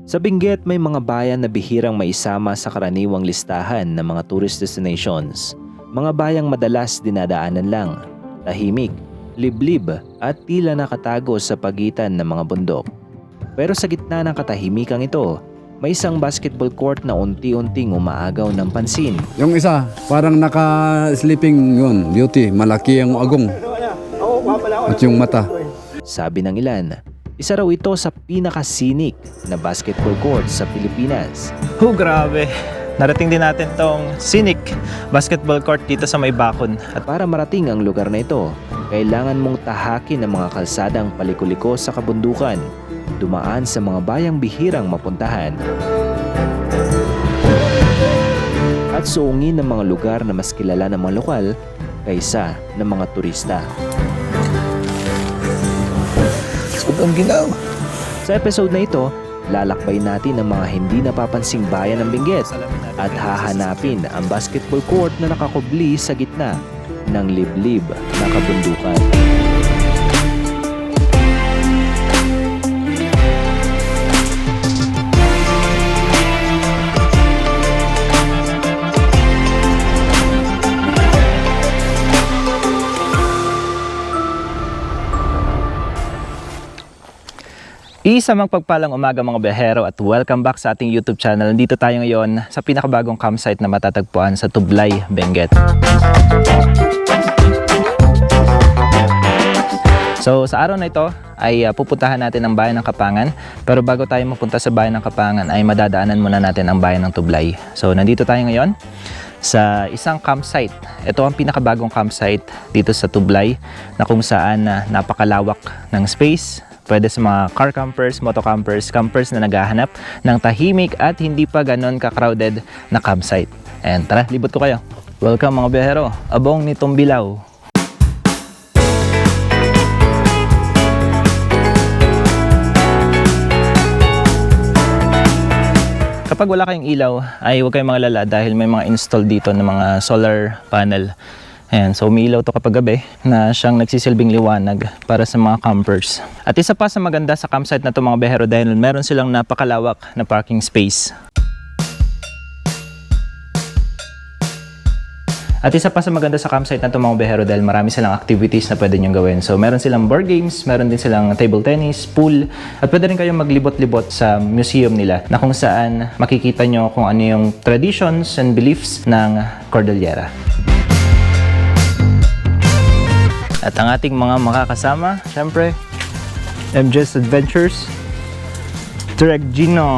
Sa Benguet, may mga bayan na bihirang maisama sa karaniwang listahan ng mga tourist destinations. Mga bayang madalas dinadaanan lang, tahimik, liblib at tila nakatago sa pagitan ng mga bundok. Pero sa gitna ng katahimikang ito, may isang basketball court na unti-unting umaagaw ng pansin. Yung isa, parang naka-sleeping yun, beauty, malaki ang agong. At yung mata. Sabi ng ilan, isa raw ito sa pinaka-scenic na basketball court sa Pilipinas. Grabe! Narating din natin tong scenic basketball court dito sa May Bakon. At para marating ang lugar na ito, kailangan mong tahakin ang mga kalsadang palikuliko sa kabundukan, dumaan sa mga bayang bihirang mapuntahan, at suungin ng mga lugar na mas kilala ng mga lokal kaysa ng mga turista. Ang ginaw. Sa episode na ito, lalakbay natin ang mga hindi napapansing bayan ng Benguet at hahanapin ang basketball court na nakakubli sa gitna ng liblib na kabundukan. Isa magpagpalang umaga mga biyahero at welcome back sa ating YouTube channel. Nandito tayo ngayon sa pinakabagong campsite na matatagpuan sa Tublay, Benguet. So sa araw na ito ay pupuntahan natin ang bayan ng Kapangan. Pero bago tayo mapunta sa bayan ng Kapangan ay madadaanan muna natin ang bayan ng Tublay. So nandito tayo ngayon sa isang campsite. Ito ang pinakabagong campsite dito sa Tublay na kung saan napakalawak ng space. Pwede sa mga car campers, moto campers, campers na naghahanap ng tahimik at hindi pa ganon ka-crowded na campsite. And tara, libot ko kayo. Welcome mga biyahero, abong ni Tumbilaw. Kapag wala kayong ilaw, ay huwag kayong magalala dahil may mga install dito ng mga solar panel. Ayan, so umiilaw to kapag gabi na siyang nagsisilbing liwanag para sa mga campers. At isa pa sa maganda sa campsite na to mga biyahero dahil meron silang napakalawak na parking space. At isa pa sa maganda sa campsite na to mga biyahero dahil marami silang activities na pwede nyong gawin. So meron silang board games, meron din silang table tennis, pool, at pwede rin kayong maglibot-libot sa museum nila na kung saan makikita nyo kung ano yung traditions and beliefs ng Cordillera. At ang ating mga makakasama, syempre, MJ's Adventures, Direk Gino.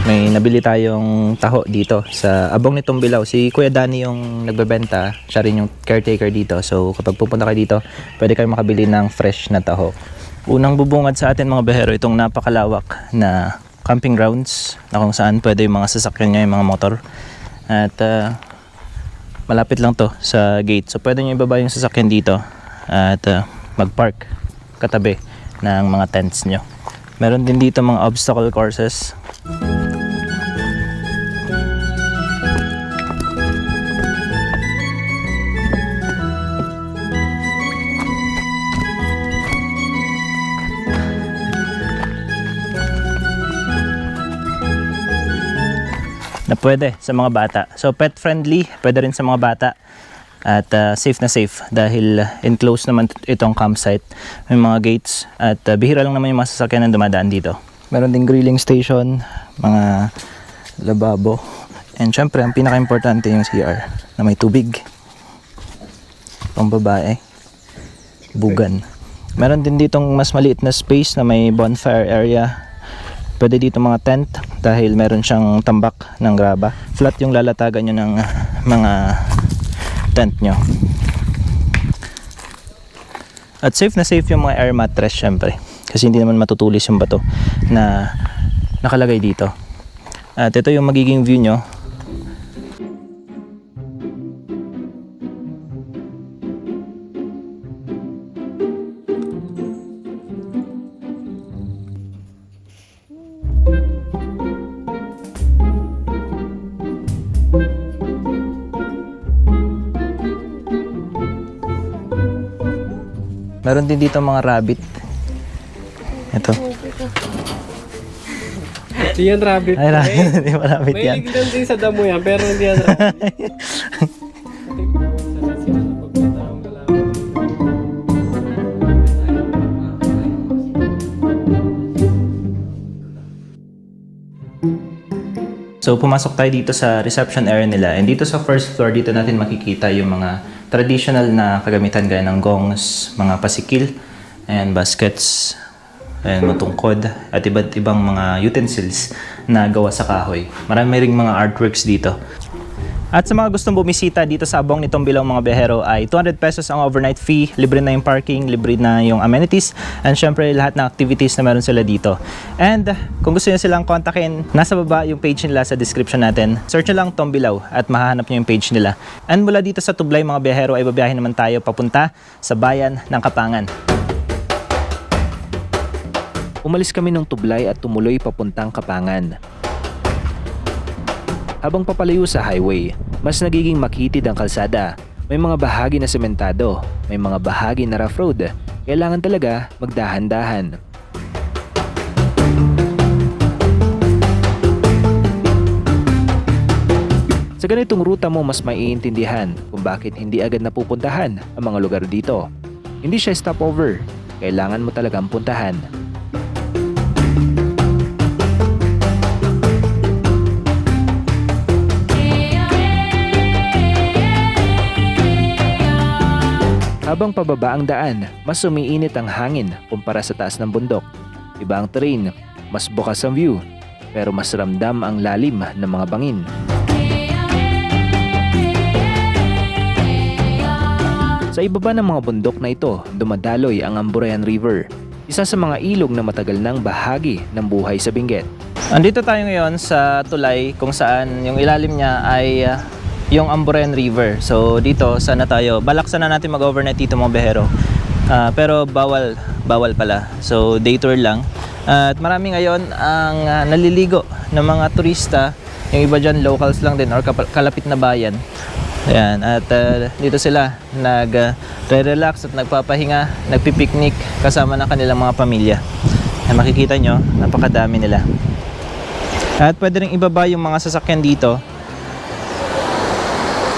May nabili tayong taho dito sa abong ni Tumbilaw. Si Kuya Danny yung nagbebenta, siya rin yung caretaker dito. So kapag pupunta kayo dito, pwede kayong makabili ng fresh na taho. Unang bubungad sa atin mga biyahero, itong napakalawak na camping grounds na kung saan pwede yung mga sasakyan nyo, yung mga motor. At malapit lang to sa gate. So pwede nyo ibaba yung sasakyan dito at mag-park katabi ng mga tents nyo. Meron din dito mga obstacle courses. Na pwede sa mga bata. So pet friendly, pwede rin sa mga bata. At safe na safe dahil enclosed naman itong campsite. May mga gates at bihira lang naman yung mga sasakyan na dumadaan dito. Meron ding grilling station, mga lababo. And syempre, ang pinaka-importante yung CR na may tubig. Pang babae. Bugan. Meron din ditong mas maliit na space na may bonfire area. Pwede dito mga tent dahil meron siyang tambak ng graba. Flat yung lalatagan nyo ng mga tent nyo. At safe na safe yung mga air mattress syempre. Kasi hindi naman matutulis yung bato na nakalagay dito. At ito yung magiging view nyo. Meron din dito mga rabbit. Ito. Ito yan, rabbit. Ay, rabbit. Hindi pa rabbit yan. May lang din sa damo yan, pero hindi yan rabbit. So pumasok tayo dito sa reception area nila, and dito sa first floor dito natin makikita yung mga traditional na kagamitan gaya ng gongs, mga pasikil, and baskets, and matungkod, at iba't ibang mga utensils na gawa sa kahoy. Marami ring mga artworks dito. At sa mga gustong bumisita dito sa abong nitong Bilao mga biyahero ay 200 pesos ang overnight fee, libre na yung parking, libre na yung amenities, and syempre lahat ng activities na meron sila dito. And kung gusto niyo silang kontakin, nasa baba yung page nila sa description natin. Search nyo lang Tom Bilao at mahahanap nyo yung page nila. And mula dito sa Tublay mga biyahero ay babiyahin naman tayo papunta sa bayan ng Kapangan. Umalis kami ng Tublay at tumuloy papuntang Kapangan. Habang papalayo sa highway, mas nagiging makitid ang kalsada. May mga bahagi na sementado, may mga bahagi na rough road. Kailangan talaga magdahan-dahan. Sa ganitong ruta mo mas maiintindihan kung bakit hindi agad napupuntahan ang mga lugar dito. Hindi siya stopover, kailangan mo talagang puntahan. Habang pababa ang daan, mas umiinit ang hangin kumpara sa taas ng bundok. Iba ang terrain, mas bukas ang view, pero mas ramdam ang lalim ng mga bangin. Sa ibaba ng mga bundok na ito, dumadaloy ang Amburayan River, isa sa mga ilog na matagal nang bahagi ng buhay sa Benguet. Andito tayo ngayon sa tulay kung saan yung ilalim niya ay yung Amburayan River. So dito sana tayo, balak sana natin mag-overnight dito mga biyahero. Pero bawal pala. So day tour lang. At marami ngayon ang naliligo ng mga turista. Yung iba dyan locals lang din or kalapit na bayan. Ayan, at dito sila nag-relax at nagpapahinga, nagpipiknik kasama ng kanilang mga pamilya. Ay, makikita nyo, napakadami nila. At pwede rin ibaba yung mga sasakyan dito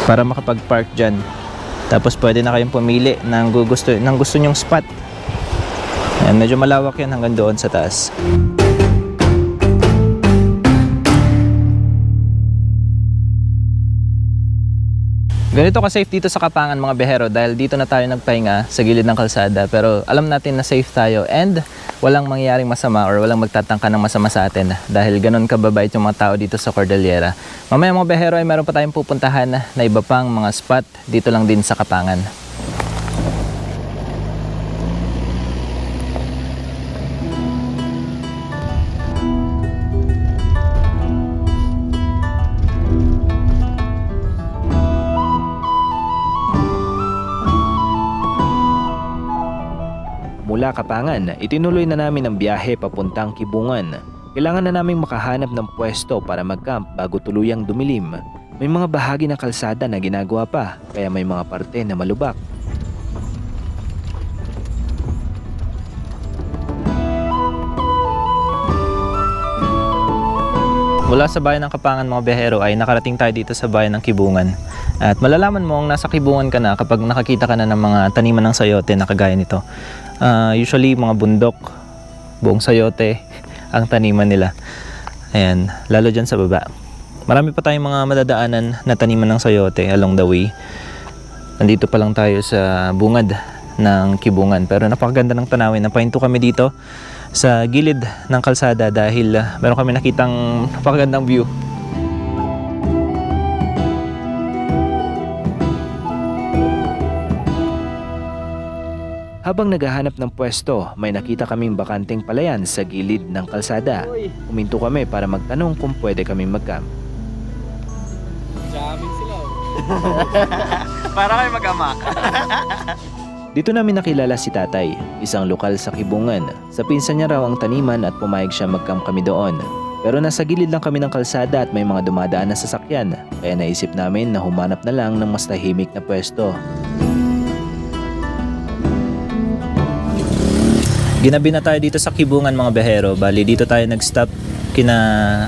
para makapag-park dyan. Tapos pwede na kayong pumili ng gusto nyong spot. Ayan, medyo malawak yan hanggang doon sa taas. Ganito ka-safe dito sa Kapangan mga biyahero dahil dito na tayo nagpahinga sa gilid ng kalsada, pero alam natin na safe tayo and walang mangyayaring masama or walang magtatangka ng masama sa atin dahil ganun kababait yung mga tao dito sa Cordillera. Mamaya mga biyahero ay meron pa tayong pupuntahan na iba pang mga spot dito lang din sa Kapangan. Mula Kapangan, itinuloy na namin ang biyahe papuntang Kibungan. Kailangan na naming makahanap ng pwesto para mag-camp bago tuluyang dumilim. May mga bahagi ng kalsada na ginagawa pa, kaya may mga parte na malubak. Mula sa bayan ng Kapangan mga biyahero ay nakarating tayo dito sa bayan ng Kibungan. At malalaman mo ang nasa Kibungan ka na kapag nakakita ka na ng mga taniman ng sayote na kagaya nito. Usually mga bundok, buong sayote ang taniman nila. Ayan, lalo dyan sa baba. Marami pa tayong mga madadaanan na taniman ng sayote along the way. Nandito pa lang tayo sa bungad ng Kibungan. Pero napakaganda ng tanawin. Napahinto kami dito sa gilid ng kalsada dahil meron kami nakitang napakagandang view. Habang naghahanap ng pwesto, may nakita kaming bakanteng palayan sa gilid ng kalsada. Huminto kami para magtanong kung pwede kaming mag-camp. Jamming sila. Para kayo mag-ama. Dito namin nakilala si Tatay, isang lokal sa Kibungan. Sa pinsan niya raw ang taniman at pumayag siya mag-camp kami doon. Pero nasa gilid lang kami ng kalsada at may mga dumadaan na sasakyan. Kaya naisip namin na humanap na lang ng mas tahimik na pwesto. Ginabi na tayo dito sa Kibungan mga behero. Bali, dito tayo nag-stop kina...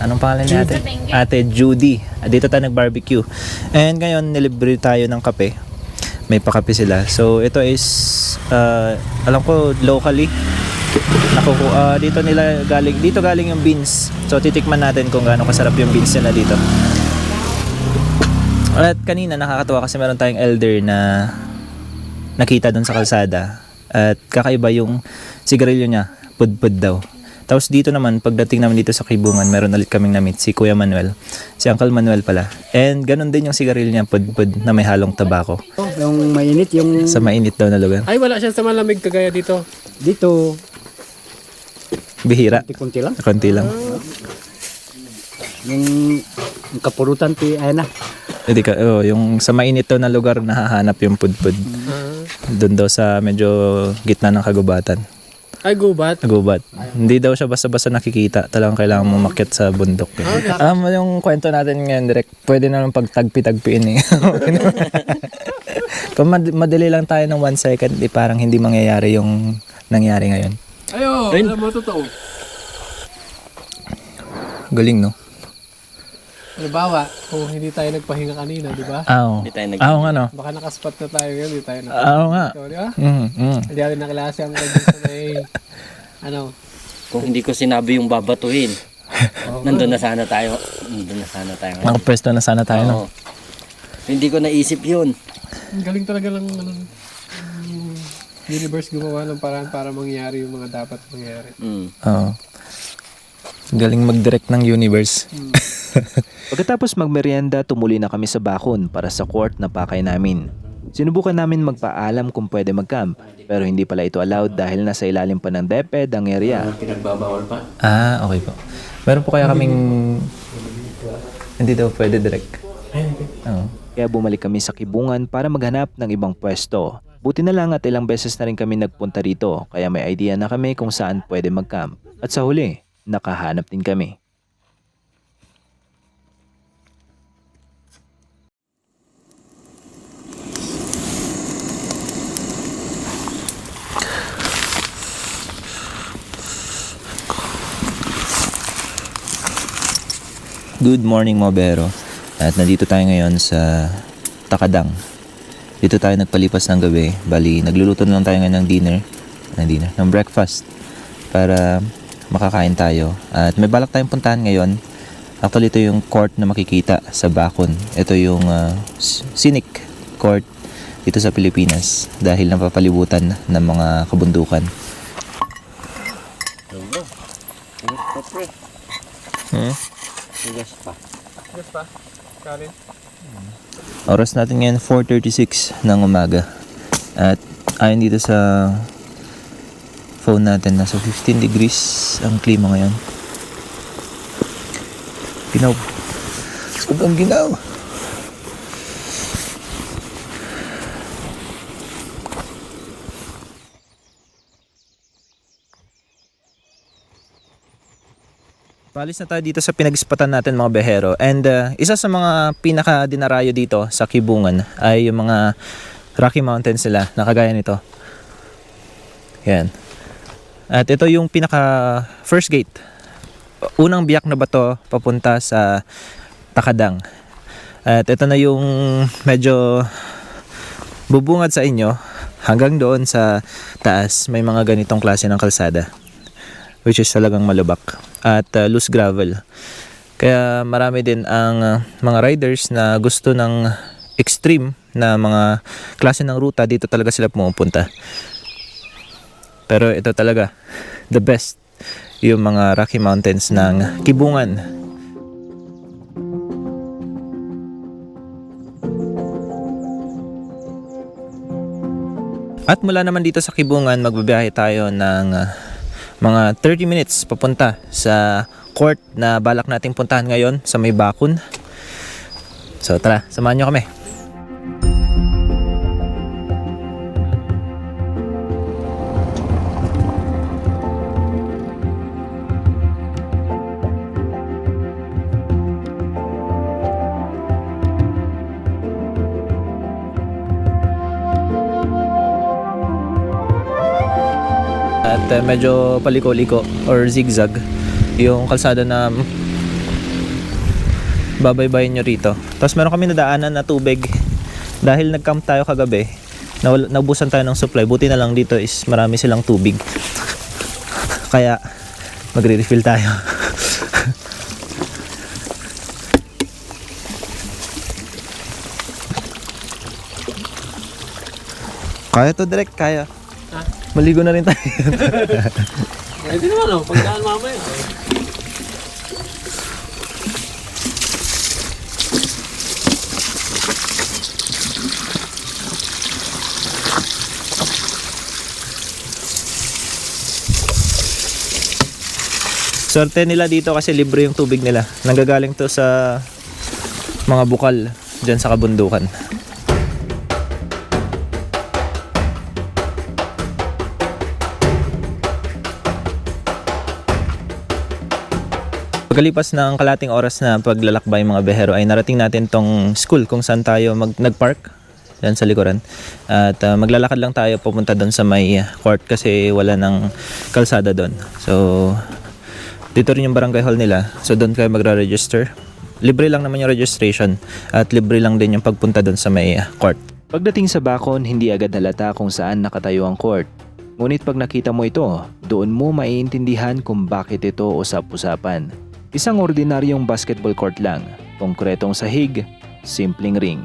Anong pangalan ni ate? Ate Judy. Dito tayo nag-barbecue. And ngayon, nilibre tayo ng kape. May pakape sila. So, ito is... alam ko, locally. Dito galing yung beans. So, titikman natin kung gaano kasarap yung beans nila dito. At kanina, nakakatawa kasi meron tayong elder na nakita dun sa kalsada. At kakaiba yung sigarilyo niya, pudpud daw. Tapos dito naman, pagdating namin dito sa Kibungan, meron ulit kaming na-meet si Kuya Manuel. Si Uncle Manuel pala. And ganun din yung sigarilyo niya, pudpud na may halong tabako. Yung mainit, yung Sa mainit daw na lugar. Ay, wala siya sa malamig kagaya dito. dito, Bihira. konti lang. Konti lang. Yung kapurutan, ay na. Yung sa mainit daw na lugar, nahahanap yung pudpud. Doon daw sa medyo gitna ng kagubatan. Ay, gubat. Gubat. Hindi daw siya basta-basta nakikita. Talagang kailangan mo makyat sa bundok. Yung kwento natin ngayon, direct, pwede na lang pagtagpi-tagpiin eh. Kung madali lang tayo ng 1 second, parang hindi mangyayari yung nangyari ngayon. Ayo, alam mo totoo. Galing, no? Halimbawa, kung hindi tayo nagpahinga kanina, di ba? Hindi tayo nga, no? Baka nakaspot na tayo ngayon, hindi tayo Nga. Di ba? Mm. Hindi natin nakalasa ang ganyan sa may, Kung hindi ko sinabi yung babatuhin, nandun na sana tayo. Nandun na sana tayo. Nakapwesto na sana tayo, no? Oo. Hindi ko naisip yun. ang galing talaga ng universe gumawa ng paraan para mangyari yung mga dapat mangyari. Oo. Galing mag-direct ng universe. Pagkatapos magmerienda, tumuli na kami sa bakon para sa court na pakay namin. Sinubukan namin magpaalam kung pwede mag-camp, pero hindi pala ito allowed dahil nasa ilalim pa ng DepEd ang area. Pinagbabawal pa. Okay po. Meron po kaya kaming... Hindi daw pwede direct. Oo. Kaya bumalik kami sa Kibungan para maghanap ng ibang pwesto. Buti na lang at ilang beses na rin kami nagpunta rito, kaya may idea na kami kung saan pwede mag-camp. At sa huli, nakahanap din kami. Good morning, Mobero. At nandito tayo ngayon sa Takadang. Dito tayo nagpalipas ng gabi. Bali, nagluluto na lang tayo ngayon ng breakfast para makakain tayo. At may balak tayong puntahan ngayon. Actually, ito yung court na makikita sa Bacon. Ito yung scenic court dito sa Pilipinas dahil napapalibutan ng mga kabundukan. Tigas pa. Yes pa? Karin? Oras natin ngayon 4:36 ng umaga. At ayon dito sa phone natin, nasa 15 degrees ang klima ngayon. Ginaw. Sobrang ginaw. Palis na tayo dito sa pinag-spatan natin mga behero. And isa sa mga pinaka-dinarayo dito sa Kibungan ay yung mga Rocky Mountains nila na kagaya nito. Yan. At ito yung pinaka first gate. Unang biyak na bato papunta sa Takadang. At ito na yung medyo bubungad sa inyo hanggang doon sa taas. May mga ganitong klase ng kalsada, which is talagang malubak at loose gravel. Kaya marami din ang mga riders na gusto ng extreme na mga klase ng ruta. Dito talaga sila pumupunta. Pero ito talaga the best, yung mga Rocky Mountains ng Kibungan. At mula naman dito sa Kibungan, magbabiyahe tayo ng mga 30 minutes papunta sa court na balak nating puntahan ngayon sa may Bacon. So tara, samahan nyo kami. At medyo paliko-liko or zigzag yung kalsada na babaybayin nyo rito. Tapos meron kami nadaanan na tubig dahil nag-camp tayo kagabi. Naubusan tayo ng supply. Buti na lang dito is marami silang tubig. Kaya magre-refill tayo. Kaya to, direct, kaya. Maligo na rin tayo. Pwede naman oh, pagdaan mamaya. Swerte nila dito kasi libre yung tubig nila. Nanggagaling to sa mga bukal dyan sa kabundukan. Pagkalipas ng kalating oras na paglalakbay mga behero ay narating natin tong school kung saan tayo nag-park dyan sa likuran. At maglalakad lang tayo pupunta doon sa may court kasi wala ng kalsada doon. So dito rin yung barangay hall nila. So doon kayo magre-register. Libre lang naman yung registration at libre lang din yung pagpunta doon sa may court. Pagdating sa Bacon, hindi agad halata kung saan nakatayo ang court. Ngunit pag nakita mo ito, doon mo maiintindihan kung bakit ito usap-usapan. Isang ordinaryong basketball court lang, konkretong sahig, simpleng ring.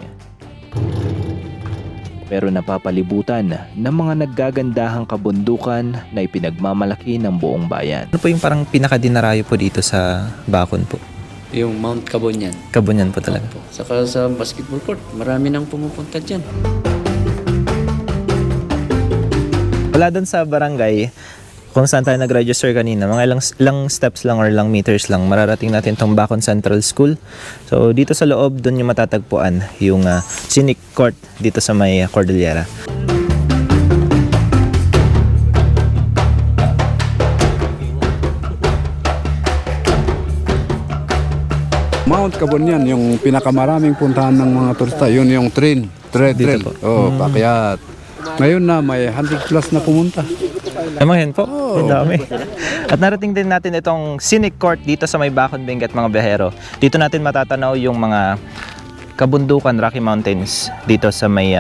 Pero napapalibutan ng mga naggagandahang kabundukan na ipinagmamalaki ng buong bayan. Ano po yung parang pinakadinarayo po dito sa Bacon po? Yung Mount Cabonyan. Kabunyan po talaga. Saka sa basketball court, marami nang pumupunta dyan. Wala doon sa barangay, kung saan tayo nag-register kanina, mga ilang steps lang or ilang meters lang, mararating natin tong Bacon Central School. So dito sa loob, doon yung matatagpuan yung scenic court dito sa may Cordillera. Mount Cabonyan, yung pinakamaraming puntahan ng mga turista, yun yung trail. Dito po. Oh, pakyat. Ngayon na may 100 plus na pumunta. Naman po, ang dami. At narating din natin itong scenic court dito sa may Bacon Benguet mga behero. Dito natin matatanaw yung mga kabundukan, Rocky Mountains dito sa may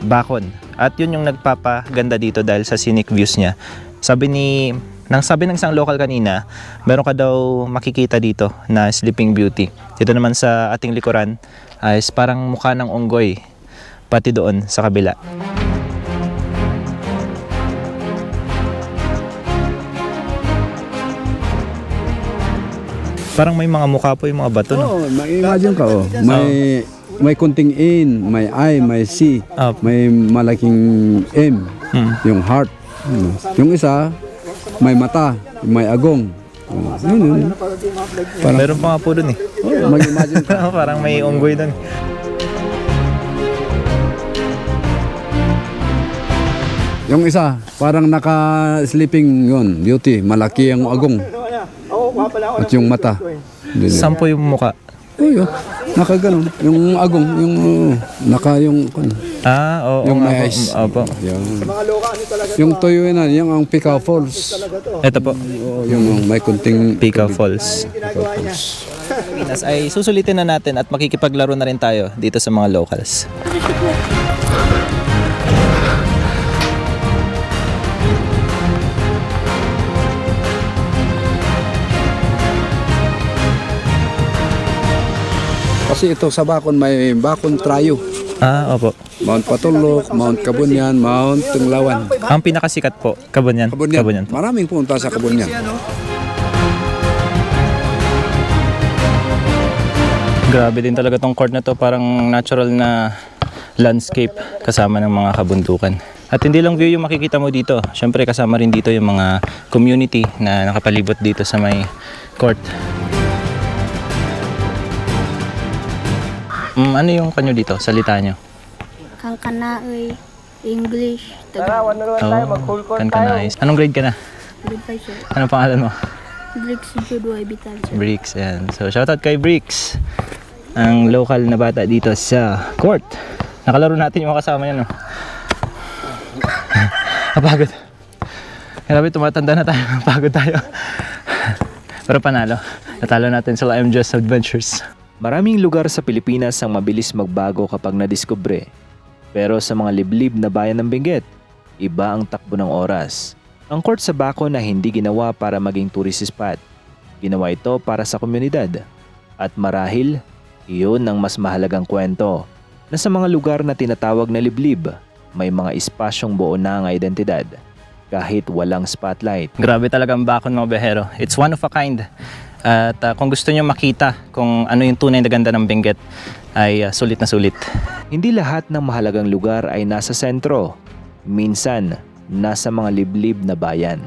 Bacon. At yun yung nagpapaganda dito dahil sa scenic views niya. Sabi ng isang local kanina, meron ka daw makikita dito na Sleeping Beauty. Dito naman sa ating likuran ay parang mukha ng unggoy pati doon sa kabila. Parang may mga mukha po yung mga bato, no? Oh, may-imagine ka, oh. May kunting in, may I, may C, may malaking M, yung heart. Yung isa, may mata, may agong. Yun. Parang, Meron pa nga po dun eh. oh, mag-imagine ka. Parang may unggoy dun. Yung isa, parang naka-sleeping yun, beauty, malaki ang agong. At yung mata. Sampo yung mukha. Oh, yun. Nakaganon. Yung agong, yung yung Oo yung nga may po. eyes. Opo. Yung tuyo na, yung ang Picaw Falls. Ito po, Oh, yung may kunting Picaw Falls. Pinas ay susulitin na natin at makikipaglaro na rin tayo dito sa mga locals. Kasi ito sa Bacon, may Bacon Trayo. Opo. Mount Patulok, Mount Cabonyan, Mount Tunglawan. Ang pinakasikat po, Kabunyan. Cabonyan. Po. Maraming pumunta sa Cabonyan. Grabe din talaga tong court na to, parang natural na landscape kasama ng mga kabundukan. At hindi lang view yung makikita mo dito. Syempre kasama rin dito yung mga community na nakapalibot dito sa may court. Ano yung kanyo dito? Salita nyo? Kang kanaoy, English, Tagalog. Kankanais. Anong grade ka na? Grade 5 sir. Anong pangalan mo? Bricks Judo Ibital sir. Bricks, yan. So, shoutout kay Bricks. Ang local na bata dito sa court. Nakalaro natin yung mga kasama niya, no? Napagod. Grabe, tumatanda na tayo. Pagod tayo. Pero panalo. Natalo natin sila MJS Adventures. Maraming lugar sa Pilipinas ang mabilis magbago kapag nadiskubre. Pero sa mga liblib na bayan ng Benguet, iba ang takbo ng oras. Ang Court sa Baco na hindi ginawa para maging tourist spot. Ginawa ito para sa komunidad. At marahil, iyon ang mas mahalagang kwento na sa mga lugar na tinatawag na liblib, may mga espasyong buo na ang identidad kahit walang spotlight. Grabe talaga ang Bacon, mga behero. It's one of a kind. At kung gusto nyo makita kung ano yung tunay na ganda ng Benguet, ay sulit na sulit. Hindi lahat ng mahalagang lugar ay nasa sentro. Minsan, nasa mga liblib na bayan.